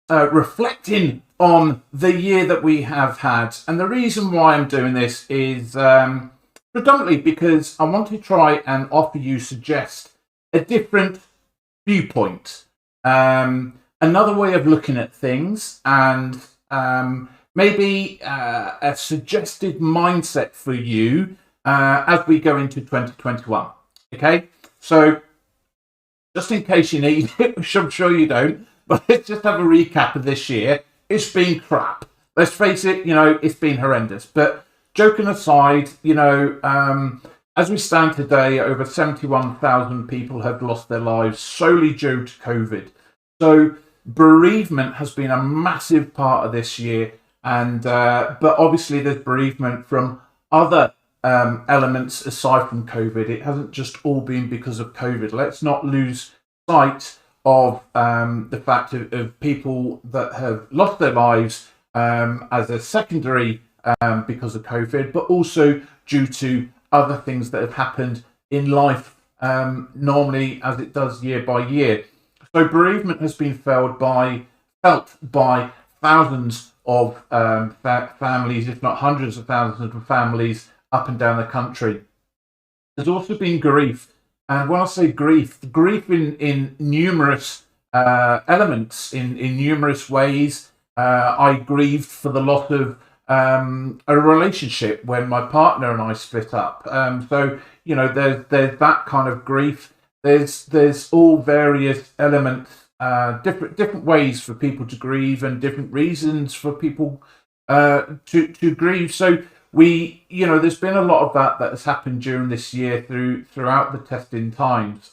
reflecting on the year that we have had. And the reason why I'm doing this is predominantly because I want to try and suggest a different viewpoint, another way of looking at things, and maybe a suggested mindset for you as we go into 2021. Okay, so just in case you need it, which I'm sure you don't, but let's just have a recap of this year. It's been crap. Let's face it, it's been horrendous. But joking aside, as we stand today, over 71,000 people have lost their lives solely due to COVID. So bereavement has been a massive part of this year. And but obviously there's bereavement from other elements aside from COVID. It hasn't just all been because of COVID. Let's not lose sight of the fact of people that have lost their lives as a secondary because of COVID, but also due to other things that have happened in life normally as it does year by year. So bereavement has been felt by thousands of families, if not hundreds of thousands of families up and down the country. There's also been grief. And when I say grief in numerous elements, in numerous ways. I grieved for the loss of a relationship when my partner and I split up. So, there's that kind of grief. There's all various elements, different ways for people to grieve and different reasons for people to grieve. So there's been a lot of that has happened during this year throughout the testing times.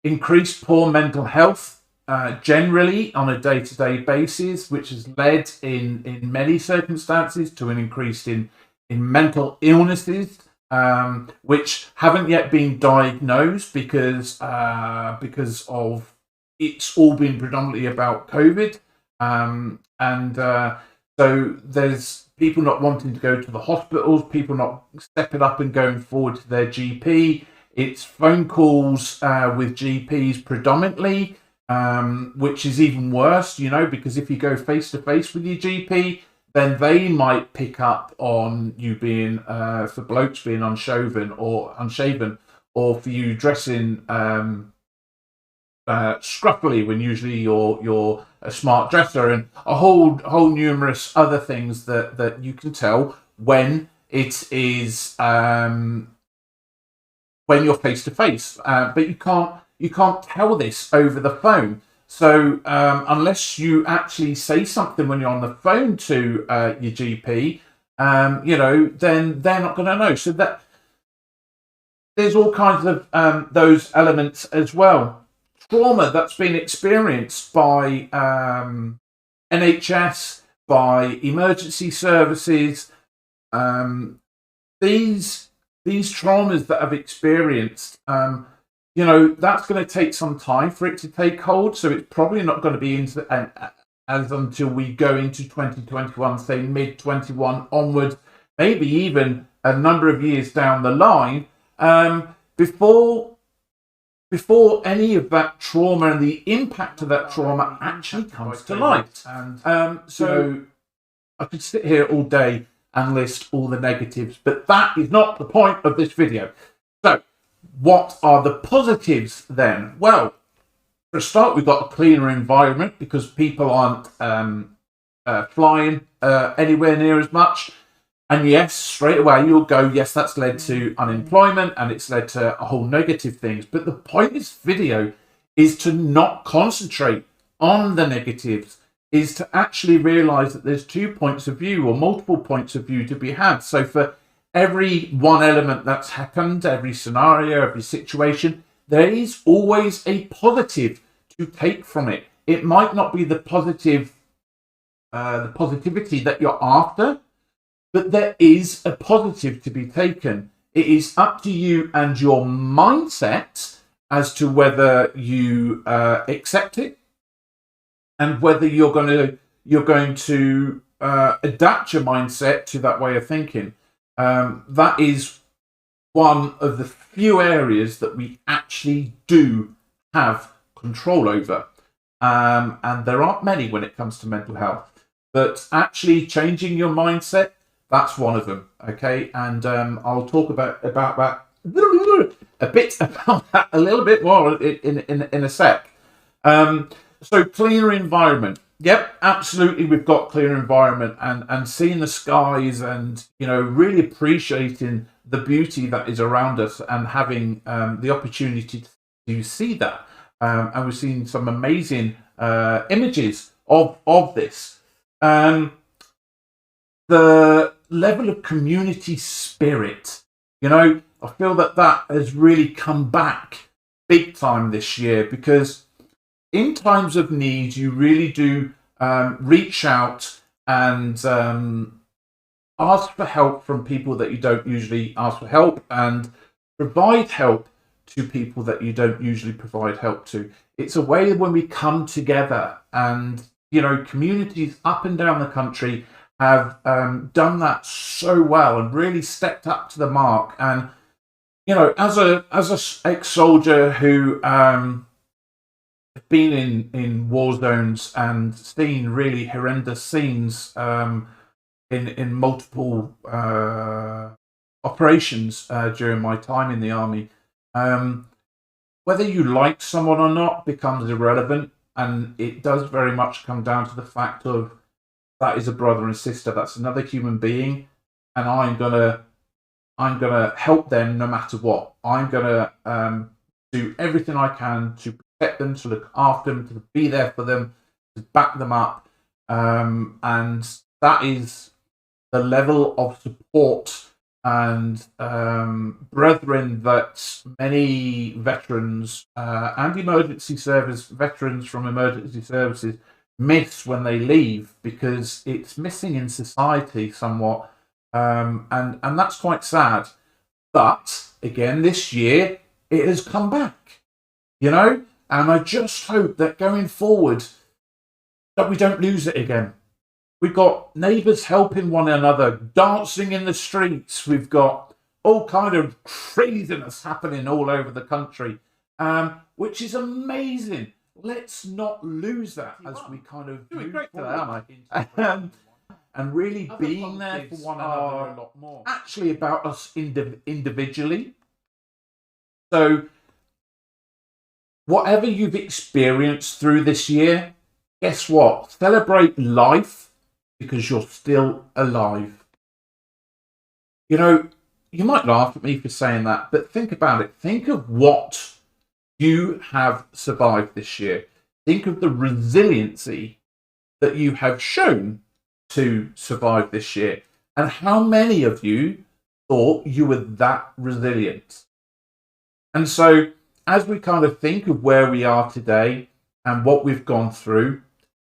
Increased poor mental health generally on a day-to-day basis, which has led in many circumstances to an increase in mental illnesses, which haven't yet been diagnosed because of it's all been predominantly about COVID, so there's people not wanting to go to the hospitals, people not stepping up and going forward to their GP. It's phone calls with GPs predominantly, which is even worse, because if you go face to face with your GP, then they might pick up on you being, for blokes being unshaven, or for you dressing scruffily when usually you're a smart dresser, and a whole numerous other things that you can tell when it is when you're face to face, but you can't tell this over the phone. So unless you actually say something when you're on the phone to your GP, then they're not going to know. So that there's all kinds of those elements as well. Trauma that's been experienced by NHS, by emergency services, these traumas that I've experienced, that's going to take some time for it to take hold. So it's probably not going to be until we go into 2021, say mid 21 onwards, maybe even a number of years down the line, before any of that trauma and the impact of that trauma actually comes to light. And so I could sit here all day and list all the negatives, but that is not the point of this video. So what are the positives then? Well, for a start, we've got a cleaner environment because people aren't flying anywhere near as much. And yes, straight away you'll go, yes, that's led to unemployment and it's led to a whole negative things. But the point of this video is to not concentrate on the negatives, is to actually realise that there's two points of view or multiple points of view to be had. So for every one element that's happened, every scenario, every situation, there is always a positive to take from it. It might not be the positivity that you're after, but there is a positive to be taken. It is up to you and your mindset as to whether you accept it and whether you're going to adapt your mindset to that way of thinking. That is one of the few areas that we actually do have control over. and there aren't many when it comes to mental health. But actually changing your mindset, that's one of them. Okay, and I'll talk about that a bit about that a little bit more in a sec. So cleaner environment. Yep, absolutely. We've got cleaner environment and seeing the skies and really appreciating the beauty that is around us and having the opportunity to see that. And we've seen some amazing images of this. The level of community spirit, I feel that has really come back big time this year, because in times of need, you really do reach out and ask for help from people that you don't usually ask for help, and provide help to people that you don't usually provide help to. It's a way when we come together, and communities up and down the country have done that so well and really stepped up to the mark. And as a ex-soldier who been in war zones and seen really horrendous scenes in multiple operations during my time in the army, whether you like someone or not becomes irrelevant, and it does very much come down to the fact of that is a brother and sister, that's another human being, and I'm gonna help them no matter what. I'm gonna do everything I can to protect them, to look after them, to be there for them, to back them up, and that is the level of support and brethren that many veterans and emergency service veterans from emergency services miss when they leave, because it's missing in society somewhat, and that's quite sad. But again, this year it has come back, and I just hope that going forward that we don't lose it again. We've got neighbours helping one another, dancing in the streets. We've got all kind of craziness happening all over the country, which is amazing. Let's not lose that as we kind of Doing move great today, forward aren't I? and really Other being there for positives one are another. a lot more. Actually, about us individually. So, whatever you've experienced through this year, guess what? Celebrate life, because you're still alive. You might laugh at me for saying that, but think about it. Think of what you have survived this year. Think of the resiliency that you have shown to survive this year, and how many of you thought you were that resilient. And so, as we kind of think of where we are today and what we've gone through,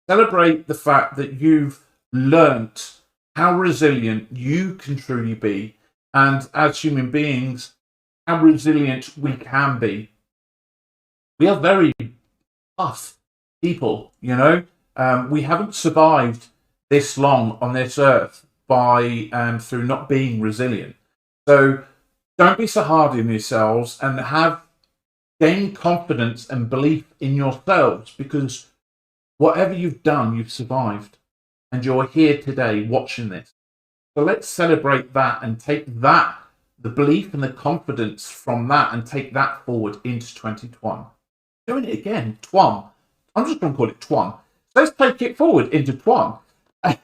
celebrate the fact that you've learnt how resilient you can truly be, and as human beings, how resilient we can be. We are very tough people, we haven't survived this long on this earth by through not being resilient. So don't be so hard on yourselves, and gain confidence and belief in yourselves, because whatever you've done, you've survived, and you're here today watching this. So let's celebrate that and take that, the belief and the confidence from that, and take that forward into 2021. Doing it again, Twan. I'm just going to call it Twan. Let's take it forward into Twan. I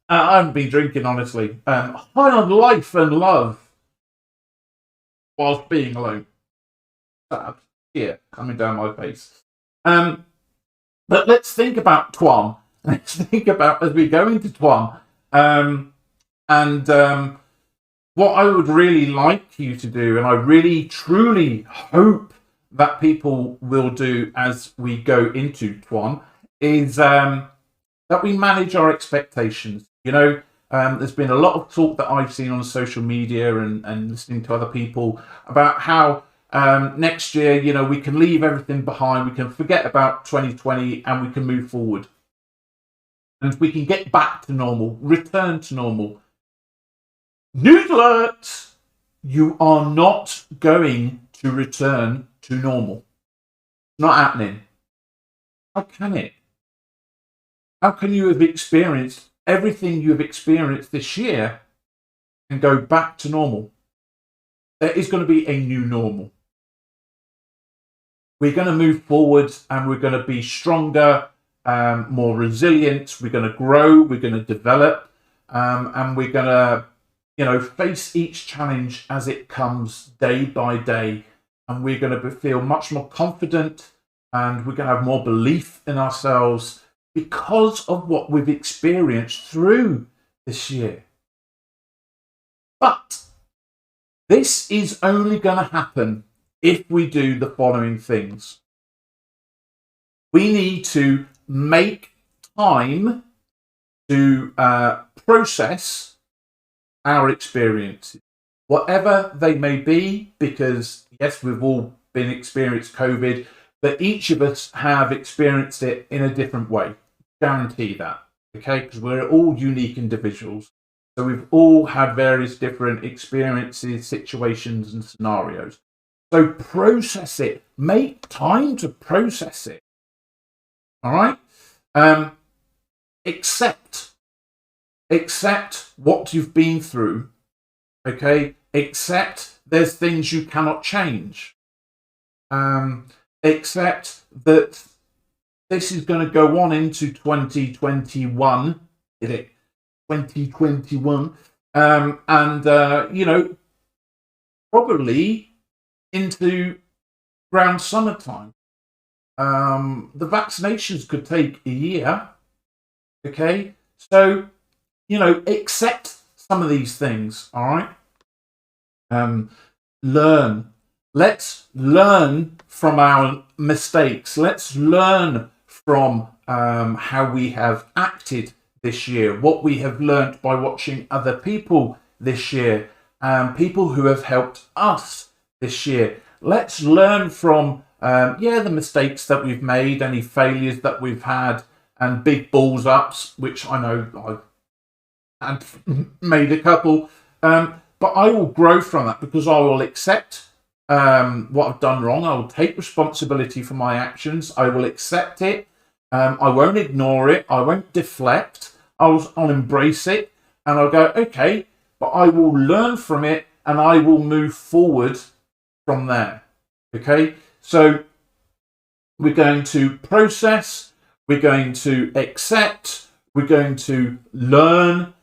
haven't been drinking, honestly. High on life and love whilst being alone. Sad. Here, coming down my face. But let's think about Twan. Let's think about, as we go into Twan, what I would really like you to do, and I really, truly hope that people will do as we go into Twan, is that we manage our expectations. There's been a lot of talk that I've seen on social media and listening to other people about how next year, we can leave everything behind, we can forget about 2020, and we can move forward. And we can get back to normal, return to normal. News alert! You are not going to return to normal. It's not happening. How can it? How can you have experienced everything you have experienced this year and go back to normal? There is going to be a new normal. We're going to move forward and we're going to be stronger, more resilient. We're going to grow, we're going to develop, and we're going to, face each challenge as it comes day by day. And we're going to feel much more confident, and we're going to have more belief in ourselves because of what we've experienced through this year. But this is only going to happen if we do the following things. We need to make time to process our experiences, whatever they may be, because yes, we've all been experienced COVID, but each of us have experienced it in a different way. Guarantee that, okay? Because we're all unique individuals. So we've all had various different experiences, situations, and scenarios. So process it. Make time to process it. All right? Accept what you've been through. Okay? Accept there's things you cannot change. Accept that this is going to go on into 2021. Is it 2021? Probably into around summertime. The vaccinations could take a year. Okay, so accept some of these things. All right. Learn. Let's learn from our mistakes. Let's learn from how we have acted this year, what we have learned by watching other people this year, people who have helped us this year. Let's learn from the mistakes that we've made, any failures that we've had, and big balls ups, which I know I've made a couple, but I will grow from that because I will accept what I've done wrong. I will take responsibility for my actions. I will accept it. I won't ignore it. I won't deflect. I'll embrace it, and I'll go, okay, but I will learn from it, and I will move forward from there. Okay, so we're going to process, we're going to accept, we're going to learn,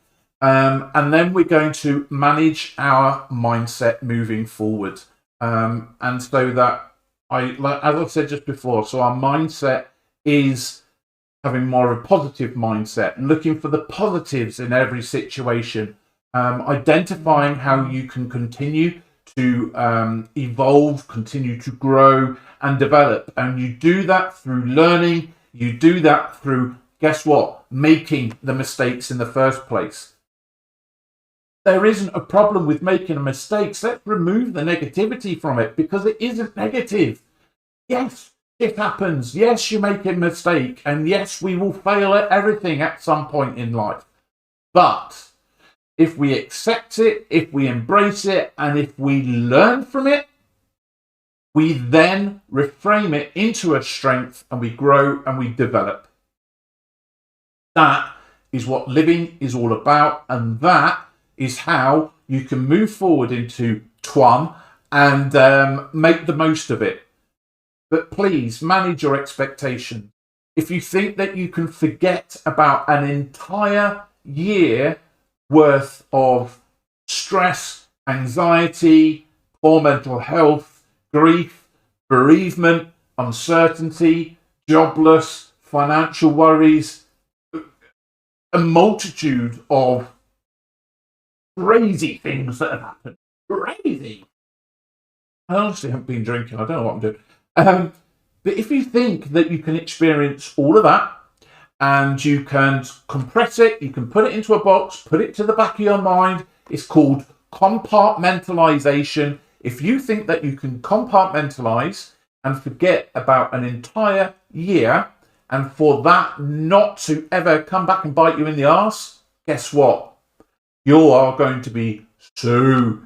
and then we're going to manage our mindset moving forward. And so that as I said just before, so our mindset is having more of a positive mindset, looking for the positives in every situation, identifying how you can continue to evolve, continue to grow and develop. And you do that through learning. You do that through, guess what? Making the mistakes in the first place. There isn't a problem with making a mistake. Let's remove the negativity from it because it isn't negative. Yes, it happens. Yes, you make a mistake. And yes, we will fail at everything at some point in life. But if we accept it, if we embrace it, and if we learn from it, we then reframe it into a strength and we grow and we develop. That is what living is all about. And that is how you can move forward into TWUM and make the most of it. But please manage your expectations. If you think that you can forget about an entire year worth of stress, anxiety, poor mental health, grief, bereavement, uncertainty, jobless, financial worries, a multitude of crazy things that have happened. Crazy. I honestly haven't been drinking. I don't know what I'm doing. But if you think that you can experience all of that and you can compress it, you can put it into a box, put it to the back of your mind. It's called compartmentalization. If you think that you can compartmentalize and forget about an entire year and for that not to ever come back and bite you in the arse, guess what? You are going to be so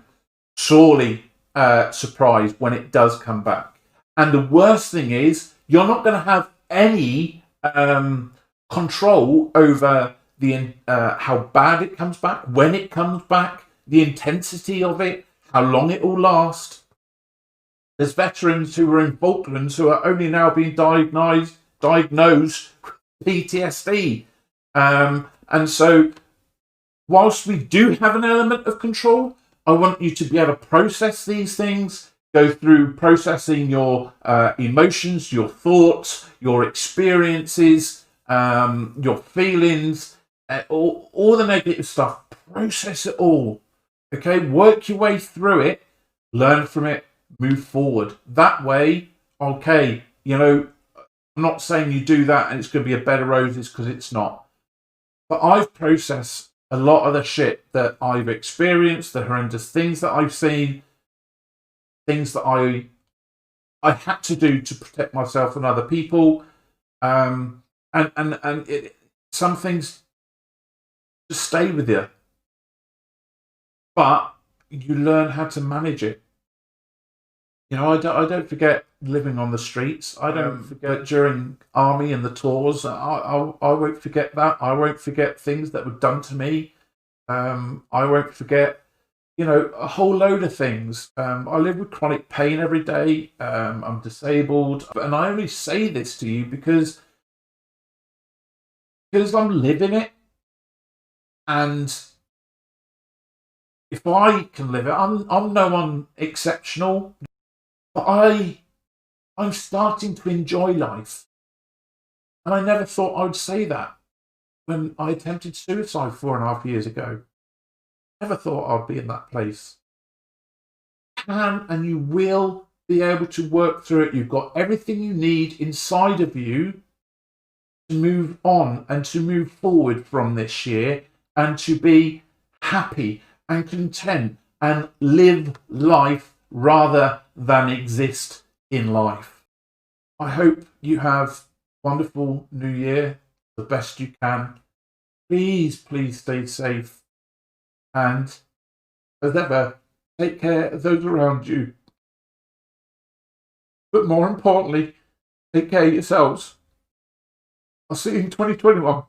sorely surprised when it does come back. And the worst thing is, you're not going to have any control over the how bad it comes back, when it comes back, the intensity of it, how long it will last. There's veterans who were in Falklands who are only now being diagnosed with PTSD. And so, whilst we do have an element of control, I want you to be able to process these things, go through processing your emotions, your thoughts, your experiences, your feelings, all the negative stuff. Process it all. Okay, work your way through it, learn from it, move forward. That way, okay, I'm not saying you do that and it's going to be a bed of roses, because it's not. But I've processed a lot of the shit that I've experienced, the horrendous things that I've seen, things that I had to do to protect myself and other people, and some things just stay with you, but you learn how to manage it. I don't forget living on the streets. I don't forget during army and the tours. I won't forget that. I won't forget things that were done to me. I won't forget, a whole load of things. I live with chronic pain every day. I'm disabled. And I only say this to you because I'm living it. And if I can live it, I'm no one exceptional. But I'm starting to enjoy life. And I never thought I would say that when I attempted suicide 4.5 years ago. Never thought I'd be in that place. Can and you will be able to work through it. You've got everything you need inside of you to move on and to move forward from this year and to be happy and content and live life rather than exist in life. I hope you have a wonderful new year, the best you can. Please stay safe. And as ever, take care of those around you. But more importantly, take care of yourselves. I'll see you in 2021.